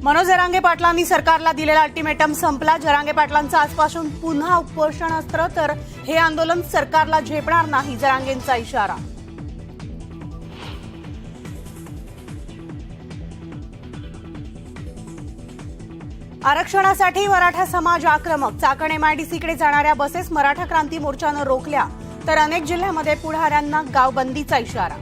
मनोज जरांगे पाटलांनी सरकारला दिलेला अल्टिमेटम संपला। जरांगे पाटलांचं आजपासून पुन्हा उपोषण असतं तर हे आंदोलन सरकारला झेपणार नाही, जरांगेंचा इशारा। आरक्षणासाठी मराठा समाज आक्रमक। चाकण एमआयडीसीकडे जाणाऱ्या बसेस मराठा क्रांती मोर्चानं रोखल्या तर अनेक जिल्ह्यांमध्ये पुढाऱ्यांना गावबंदीचा इशारा।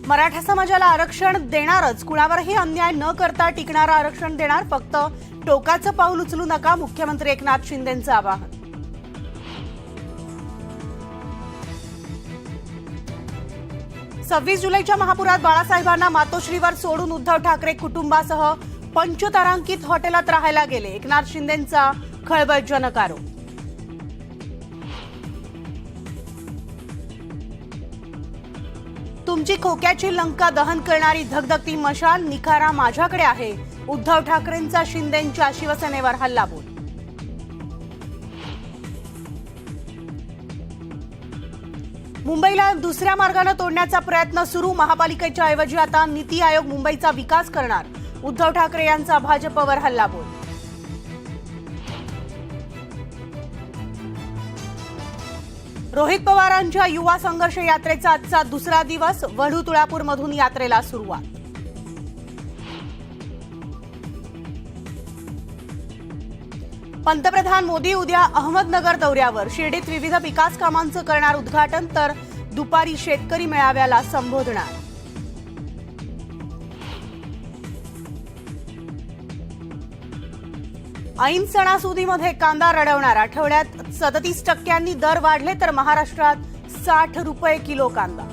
मराठा समाजाला आरक्षण देणारच, कुणावरही अन्याय न करता टिकणारं आरक्षण देणार, फक्त टोकाचं पाऊल उचलू नका, मुख्यमंत्री एकनाथ शिंदेंचं आवाहन। 26 जुलैच्या महापुरात बाळासाहेबांना मातोश्रीवर सोडून उद्धव ठाकरे कुटुंबासह पंचतारांकित हॉटेलात राहायला गेले, एकनाथ शिंदेंचा खळबळजनक आरोप। तुमची खोक्याची लंका दहन करणारी धगधगती मशाल, निखारा माझ्याकडे आहे, उद्धव ठाकरेंचा शिंदेंच्या शिवसेनेवर हल्लाबोल। मुंबईला दुसऱ्या मार्गाने तोडण्याचा प्रयत्न सुरू, महापालिकेच्या ऐवजी आता नीती आयोग मुंबईचा विकास करणार, उद्धव ठाकरे यांचा भाजपवर हल्लाबोल। रोहित पवारांच्या युवा संघर्ष यात्रेचा आजचा दुसरा दिवस, वढू तुळापूरमधून यात्रेला सुरुवात। पंतप्रधान मोदी उद्या अहमदनगर दौऱ्यावर, शिर्डीत विविध विकास कामांचं करणार उद्घाटन तर दुपारी शेतकरी मेळाव्याला संबोधणार। ऐन सणासुदीमध्ये कांदा रडवणार, आठवड्यात 37% दर वाढले तर महाराष्ट्रात 60 रुपये किलो कांदा।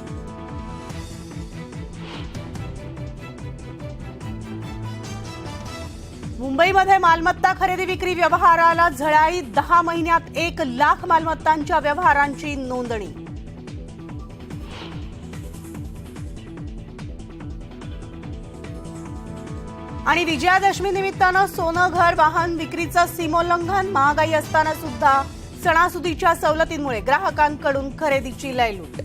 मुंबईमध्ये मालमत्ता खरेदी विक्री व्यवहाराला झळाळी, 10 महिन्यात 1 लाख मालमत्तांच्या व्यवहारांची नोंदणी। आणि विजयादशमी निमित्तानं सोनं, घर, वाहन विक्रीचं सीमोल्लंघन, महागाई असताना सुद्धा सणासुदीच्या सवलतींमुळे ग्राहकांकडून खरेदीची लयलूट।